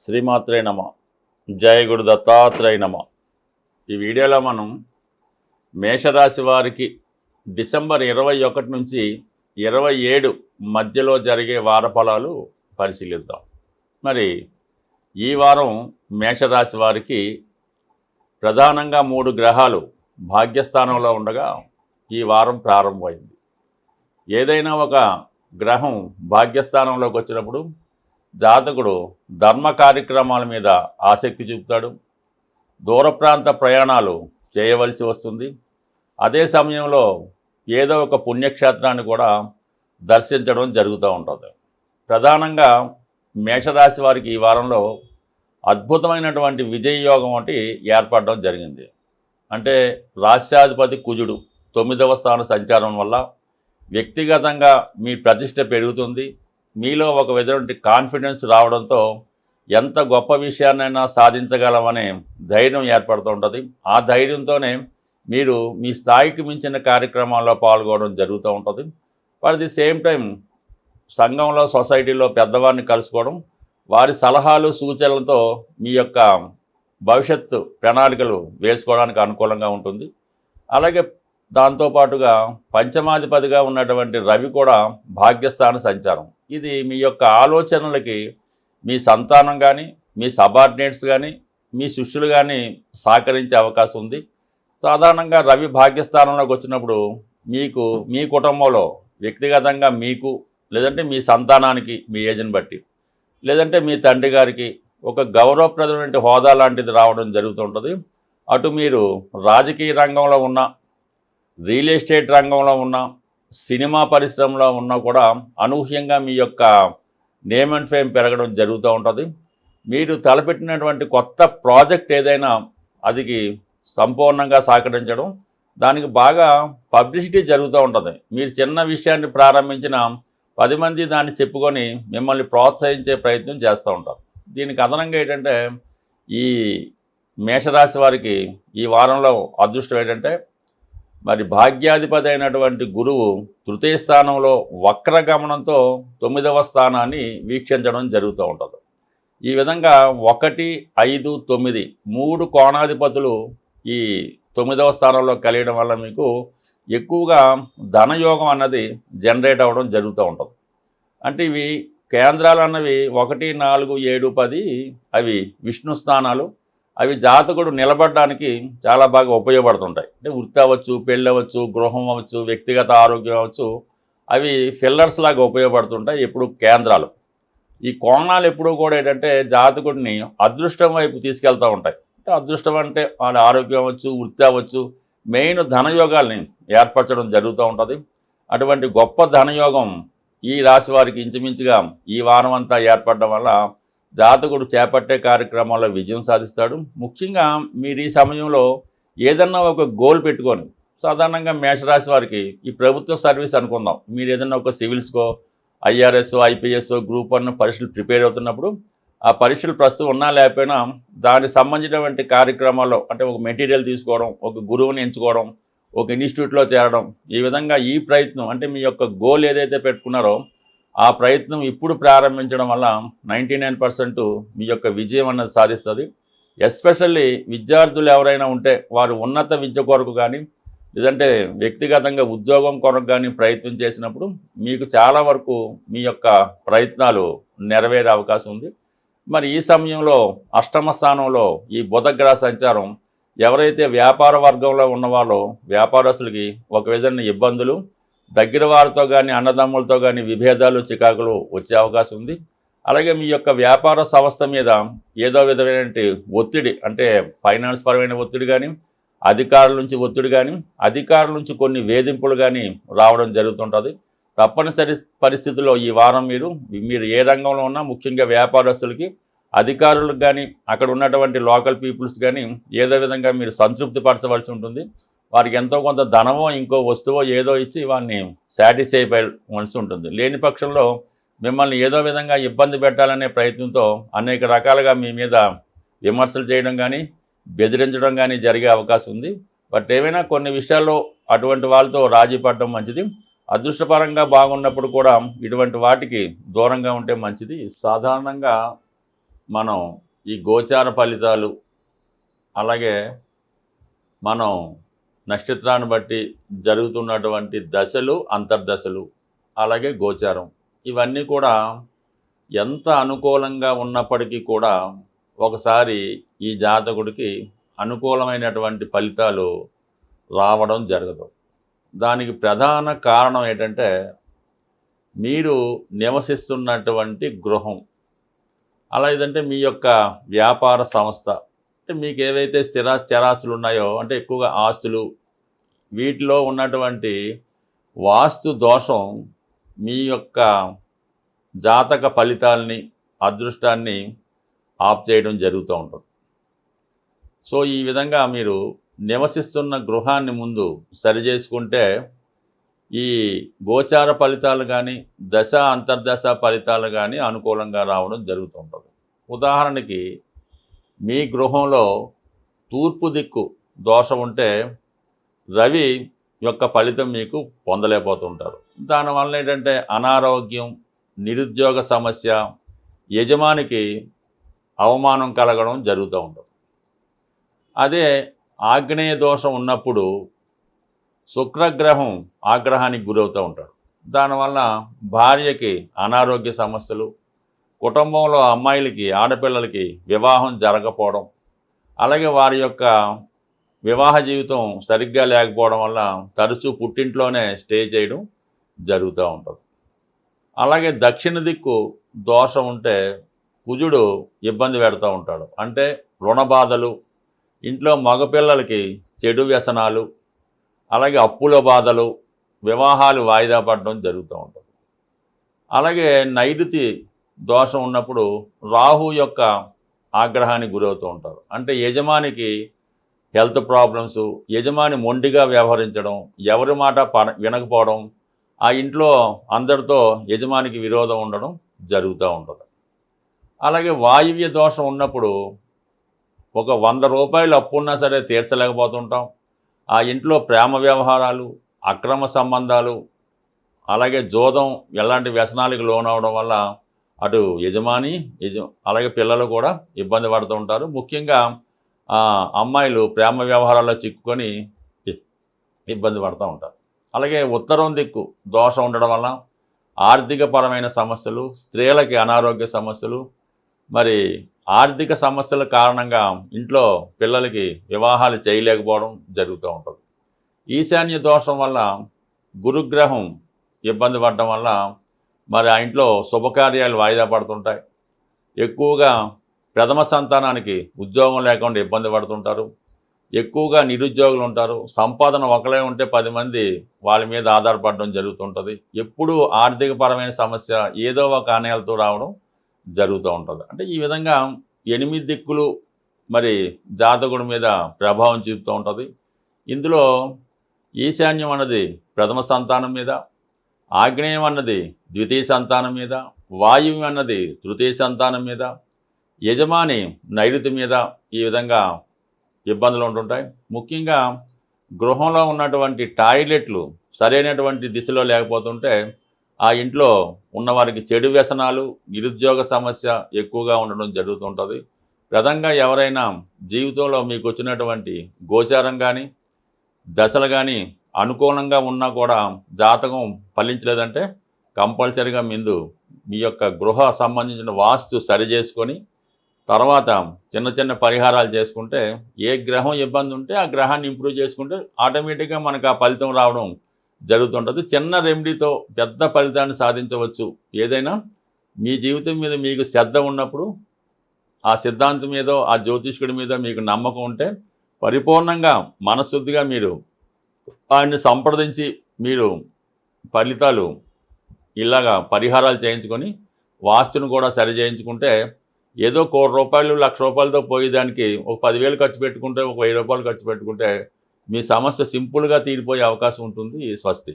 శ్రీమాత్రే నమ. జయ గురు దత్తాత్రేయ నమ. ఈ వీడియోలో మనం మేషరాశి వారికి డిసెంబర్ 21 నుంచి 27 మధ్యలో జరిగే వార ఫలాలు పరిశీలిద్దాం. మరి ఈ వారం మేషరాశి వారికి ప్రధానంగా 3 గ్రహాలు భాగ్యస్థానంలో ఉండగా ఈ వారం ప్రారంభమైంది. ఏదైనా ఒక గ్రహం భాగ్యస్థానంలోకి వచ్చినప్పుడు జాతకుడు ధర్మ కార్యక్రమాల మీద ఆసక్తి చూపుతాడు, దూర ప్రాంత ప్రయాణాలు చేయవలసి వస్తుంది. అదే సమయంలో ఏదో ఒక పుణ్యక్షేత్రాన్ని కూడా దర్శించడం జరుగుతూ ఉంటుంది. ప్రధానంగా మేషరాశి వారికి ఈ వారంలో అద్భుతమైనటువంటి విజయ యోగం ఒకటి ఏర్పడడం జరిగింది. అంటే రాశ్యాధిపతి కుజుడు 9వ స్థాన సంచారం వల్ల వ్యక్తిగతంగా మీ ప్రతిష్ట పెరుగుతుంది. మీలో ఒక విధమైన కాన్ఫిడెన్స్ రావడంతో ఎంత గొప్ప విషయాన్నైనా సాధించగలమనే ధైర్యం ఏర్పడుతూ ఉంటుంది. ఆ ధైర్యంతోనే మీరు మీ స్థాయికి మించిన కార్యక్రమాల్లో పాల్గొనడం జరుగుతూ ఉంటుంది. అట్ ది సేమ్ టైం సంఘంలో, సొసైటీలో పెద్దవారిని కలుసుకోవడం, వారి సలహాలు సూచనలతో మీ యొక్క భవిష్యత్తు ప్రణాళికలు వేసుకోవడానికి అనుకూలంగా ఉంటుంది. అలాగే దాంతోపాటుగా పంచమాధిపతిగా ఉన్నటువంటి రవి కూడా భాగ్యస్థాన సంచారం. ఇది మీ యొక్క ఆలోచనలకి మీ సంతానం కానీ, మీ సబార్డినేట్స్ కానీ, మీ శిష్యులు కానీ సహకరించే అవకాశం ఉంది. సాధారణంగా రవి భాగ్యస్థానంలోకి వచ్చినప్పుడు మీకు మీ కుటుంబంలో వ్యక్తిగతంగా మీకు, లేదంటే మీ సంతానానికి మీ ఏజ్ని బట్టి, లేదంటే మీ తండ్రి గారికి ఒక గౌరవప్రదమైన హోదా లాంటిది రావడం జరుగుతుంటుంది. అటు మీరు రాజకీయ రంగంలో ఉన్న, రియల్ ఎస్టేట్ రంగంలో ఉన్న, సినిమా పరిశ్రమలో ఉన్నా కూడా అనూహ్యంగా మీ యొక్క నేమ్ అండ్ ఫేమ్ పెరగడం జరుగుతూ ఉంటుంది. మీరు తలపెట్టినటువంటి కొత్త ప్రాజెక్ట్ ఏదైనా అది సంపూర్ణంగా సహకరించడం, దానికి బాగా పబ్లిసిటీ జరుగుతూ ఉంటుంది. మీరు చిన్న విషయాన్ని ప్రారంభించిన 10 మంది దాన్ని చెప్పుకొని మిమ్మల్ని ప్రోత్సహించే ప్రయత్నం చేస్తూ ఉంటారు. దీనికి అదనంగా ఏంటంటే, ఈ మేషరాశి వారికి ఈ వారంలో అదృష్టం ఏంటంటే, మరి భాగ్యాధిపతి అయినటువంటి గురువు తృతీయ స్థానంలో వక్రగమనంతో 9వ స్థానాన్ని వీక్షించడం జరుగుతూ ఉంటుంది. ఈ విధంగా 1, 5, 9 3 కోణాధిపతులు ఈ 9వ స్థానంలో కలియడం వల్ల మీకు ఎక్కువగా ధనయోగం అన్నది జనరేట్ అవ్వడం జరుగుతూ ఉంటుంది. అంటే ఇవి కేంద్రాలు అన్నవి 1, 4, 7, 10 అవి విష్ణు స్థానాలు. అవి జాతకుడు నిలబడడానికి చాలా బాగా ఉపయోగపడుతుంటాయి. అంటే వృత్తి అవ్వచ్చు, పెళ్ళి అవ్వచ్చు, గృహం అవ్వచ్చు, వ్యక్తిగత ఆరోగ్యం అవ్వచ్చు, అవి ఫిల్లర్స్ లాగా ఉపయోగపడుతుంటాయి ఎప్పుడు కేంద్రాలు. ఈ కోణాలు ఎప్పుడూ కూడా ఏంటంటే జాతకుడిని అదృష్టం వైపు తీసుకెళ్తూ ఉంటాయి. అంటే అదృష్టం అంటే వాళ్ళ ఆరోగ్యం అవ్వచ్చు, వృత్తి అవ్వచ్చు, మెయిన్ ధనయోగాల్ని ఏర్పరచడం జరుగుతూ ఉంటుంది. అటువంటి గొప్ప ధనయోగం ఈ రాశి వారికి ఇంచుమించుగా ఈ వారం అంతా ఏర్పడడం వల్ల జాతకుడు చేపట్టే కార్యక్రమాల్లో విజయం సాధిస్తాడు. ముఖ్యంగా మీరు ఈ సమయంలో ఏదన్నా ఒక గోల్ పెట్టుకొని, సాధారణంగా మేషరాశి వారికి ఈ ప్రభుత్వ సర్వీస్ అనుకుందాం, మీరు ఏదన్నా ఒక సివిల్స్కో, ఐఆర్ఎస్, ఐపీఎస్, గ్రూప్ 1 పరీక్షలు ప్రిపేర్ అవుతున్నప్పుడు ఆ పరీక్షలు ప్రస్తుతం ఉన్నా లేకపోయినా దానికి సంబంధించినటువంటి కార్యక్రమాల్లో, అంటే ఒక మెటీరియల్ తీసుకోవడం, ఒక గురువుని ఎంచుకోవడం, ఒక ఇన్స్టిట్యూట్లో చేరడం, ఈ విధంగా ఈ ప్రయత్నం, అంటే మీ యొక్క గోల్ ఏదైతే పెట్టుకున్నారో ఆ ప్రయత్నం ఇప్పుడు ప్రారంభించడం వల్ల 99% మీ యొక్క విజయం అన్నది సాధిస్తుంది. ఎస్పెషల్లీ విద్యార్థులు ఎవరైనా ఉంటే వారు ఉన్నత విద్య కొరకు కానీ, లేదంటే వ్యక్తిగతంగా ఉద్యోగం కొరకు కానీ ప్రయత్నం చేసినప్పుడు మీకు చాలా వరకు మీ యొక్క ప్రయత్నాలు నెరవేరే అవకాశం ఉంది. మరి ఈ సమయంలో అష్టమ స్థానంలో ఈ బుధగ్రహ సంచారం ఎవరైతే వ్యాపార వర్గంలో ఉన్నవాళ్ళో వ్యాపారస్తులకి ఒక విధమైన ఇబ్బందులు, దగ్గర వారితో కానీ, అన్నదమ్ములతో కానీ విభేదాలు, చికాకులు వచ్చే అవకాశం ఉంది. అలాగే మీ యొక్క వ్యాపార సంస్థ మీద ఏదో విధమైన ఒత్తిడి, అంటే ఫైనాన్స్ పరమైన ఒత్తిడి కానీ, అధికారుల నుంచి ఒత్తిడి కానీ, అధికారుల నుంచి కొన్ని వేధింపులు కానీ రావడం జరుగుతుంటుంది. తప్పనిసరి పరిస్థితుల్లో ఈ వారం మీరు ఏ రంగంలో ఉన్నా, ముఖ్యంగా వ్యాపారస్తులకి, అధికారులకు కానీ, అక్కడ ఉన్నటువంటి లోకల్ పీపుల్స్ కానీ ఏదో విధంగా మీరు సంతృప్తి పరచవలసి ఉంటుంది. వారికి ఎంతో కొంత ధనమో ఇంకో వస్తువో ఏదో ఇచ్చి వారిని సాటిస్ఫై చేయవలసి ఉంటుంది. లేని పక్షంలో మిమ్మల్ని ఏదో విధంగా ఇబ్బంది పెట్టాలనే ప్రయత్నంతో అనేక రకాలుగా మీ మీద విమర్శలు చేయడం కానీ, బెదిరించడం కానీ జరిగే అవకాశం ఉంది. బట్ ఏమైనా కొన్ని విషయాల్లో అటువంటి వాళ్ళతో రాజీ పడడం మంచిది. అదృష్టపరంగా బాగున్నప్పుడు కూడా ఇటువంటి వాటికి దూరంగా ఉంటే మంచిది. సాధారణంగా మనం ఈ గోచార ఫలితాలు, అలాగే మనం నక్షత్రాన్ని బట్టి జరుగుతున్నటువంటి దశలు, అంతర్దశలు, అలాగే గోచారం, ఇవన్నీ కూడా ఎంత అనుకూలంగా ఉన్నప్పటికీ కూడా ఒకసారి ఈ జాతకుడికి అనుకూలమైనటువంటి ఫలితాలు రావడం జరగదు. దానికి ప్రధాన కారణం ఏంటంటే మీరు నివసిస్తున్నటువంటి గృహం, అలా ఇదంటే మీ యొక్క వ్యాపార సంస్థ, అంటే మీకు ఏవైతే చరాస్తులు ఉన్నాయో, అంటే ఎక్కువగా ఆస్తులు, వీటిలో ఉన్నటువంటి వాస్తు దోషం మీ యొక్క జాతక ఫలితాలని, అదృష్టాన్ని ఆప్ చేయడం జరుగుతూ ఉంటుంది. సో ఈ విధంగా మీరు నివసిస్తున్న గృహాన్ని ముందు సరిచేసుకుంటే ఈ గోచార ఫలితాలు కానీ, దశ అంతర్దశ ఫలితాలు కానీ అనుకూలంగా రావడం జరుగుతూ ఉంటుంది. ఉదాహరణకి మీ గృహంలో తూర్పు దిక్కు దోషం ఉంటే రవి యొక్క ఫలితం మీకు పొందలేకపోతుంటారు. దానివల్ల ఏంటంటే అనారోగ్యం, నిరుద్యోగ సమస్య, యజమానికి అవమానం కలగడం జరుగుతూ ఉంటుంది. అదే ఆగ్నేయ దోషం ఉన్నప్పుడు శుక్రగ్రహం ఆగ్రహానికి గురవుతూ ఉంటాడు. దానివల్ల భార్యకి అనారోగ్య సమస్యలు, కుటుంబంలో అమ్మాయిలకి, ఆడపిల్లలకి వివాహం జరగకపోవడం, అలాగే వారి యొక్క వివాహ జీవితం సరిగ్గా లేకపోవడం వల్ల తరచూ పుట్టింట్లోనే స్టే చేయడం జరుగుతూ ఉంటుంది. అలాగే దక్షిణ దిక్కు దోషం ఉంటే కుజుడు ఇబ్బంది పెడుతూ ఉంటాడు. అంటే రుణ బాధలు, ఇంట్లో మగపిల్లలకి చెడు వ్యసనాలు, అలాగే అప్పుల బాధలు, వివాహాలు వాయిదా పడడం జరుగుతూ ఉంటుంది. అలాగే నైరుతి దోషం ఉన్నప్పుడు రాహు యొక్క ఆగ్రహానికి గురవుతూ ఉంటారు. అంటే యజమానికి హెల్త్ ప్రాబ్లమ్స్, యజమాని మొండిగా వ్యవహరించడం, ఎవరి మాట వినకపోవడం, ఆ ఇంట్లో అందరితో యజమానికి విరోధం ఉండడం జరుగుతూ ఉంటుంది. అలాగే వాయువ్య దోషం ఉన్నప్పుడు ఒక 100 రూపాయలు అప్పు ఉన్నా సరే తీర్చలేకపోతుంటాం. ఆ ఇంట్లో ప్రేమ వ్యవహారాలు, అక్రమ సంబంధాలు, అలాగే జోదం, ఎలాంటి వ్యసనాలకు లోనవడం వల్ల అటు యజమాని అలాగే పిల్లలు కూడా ఇబ్బంది పడుతూ ఉంటారు. ముఖ్యంగా అమ్మాయిలు ప్రేమ వ్యవహారాల్లో చిక్కుకొని ఇబ్బంది పడుతూ ఉంటారు. అలాగే ఉత్తరం దిక్కు దోషం ఉండడం వల్ల ఆర్థికపరమైన సమస్యలు, స్త్రీలకి అనారోగ్య సమస్యలు, మరి ఆర్థిక సమస్యల కారణంగా ఇంట్లో పిల్లలకి వివాహాలు చేయలేకపోవడం జరుగుతూ ఉంటుంది. ఈశాన్య దోషం వల్ల గురుగ్రహం ఇబ్బంది పడడం వల్ల మరి ఆ ఇంట్లో శుభకార్యాలు వాయిదా పడుతుంటాయి. ఎక్కువగా ప్రథమ సంతానానికి ఉద్యోగం లేకుండా ఇబ్బంది పడుతుంటారు. ఎక్కువగా నిరుద్యోగులు ఉంటారు. సంపాదన ఒకలే ఉంటే 10 మంది వాళ్ళ మీద ఆధారపడడం జరుగుతుంటుంది. ఎప్పుడూ ఆర్థికపరమైన సమస్య ఏదో ఒక ఆనయాలతో రావడం జరుగుతూ ఉంటుంది. అంటే ఈ విధంగా 8 దిక్కులు మరి జాతకుడి మీద ప్రభావం చూపుతూ ఉంటుంది. ఇందులో ఈశాన్యం అన్నది ప్రథమ సంతానం మీద, ఆగ్నేయం అన్నది ద్వితీయ సంతానం మీద, వాయువ్యం అన్నది తృతీయ సంతానం మీద, యజమాని నైరుతి మీద ఈ విధంగా ఇబ్బందులు ఉంటుంటాయి. ముఖ్యంగా గృహంలో ఉన్నటువంటి టాయిలెట్లు సరైనటువంటి దిశలో లేకపోతుంటే ఆ ఇంట్లో ఉన్నవారికి చెడు వ్యసనాలు, నిరుద్యోగ సమస్య ఎక్కువగా ఉండడం జరుగుతుంటుంది. ప్రధానంగా ఎవరైనా జీవితంలో మీకు వచ్చినటువంటి గోచారం కానీ, దశలు కానీ అనుకూలంగా ఉన్నా కూడా జాతకం ఫలించలేదంటే కంపల్సరీగా మీ యొక్క గృహ సంబంధించిన వాస్తు సరి చేసుకొని తర్వాత చిన్న చిన్న పరిహారాలు చేసుకుంటే, ఏ గ్రహం ఇబ్బంది ఉంటే ఆ గ్రహాన్ని ఇంప్రూవ్ చేసుకుంటే ఆటోమేటిక్గా మనకు ఆ ఫలితం రావడం జరుగుతుంటుంది. చిన్న రెమెడీతో పెద్ద ఫలితాన్ని సాధించవచ్చు. ఏదైనా మీ జీవితం మీద మీకు శ్రద్ధ ఉన్నప్పుడు, ఆ సిద్ధాంతం మీదో, ఆ జ్యోతిష్కుడి మీద మీకు నమ్మకం ఉంటే పరిపూర్ణంగా మనశుద్ధిగా మీరు ఆయన్ని సంప్రదించి మీరు ఫలితాలు ఇలాగా పరిహారాలు చేయించుకొని వాస్తును కూడా సరి చేయించుకుంటే ఏదో ₹1,00,00,000, ₹1,00,000తో పోయేదానికి ఒక 10,000 ఖర్చు పెట్టుకుంటే, ఒక ₹1,000 ఖర్చు పెట్టుకుంటే మీ సమస్య సింపుల్గా తీరిపోయే అవకాశం ఉంటుంది. స్వస్తి.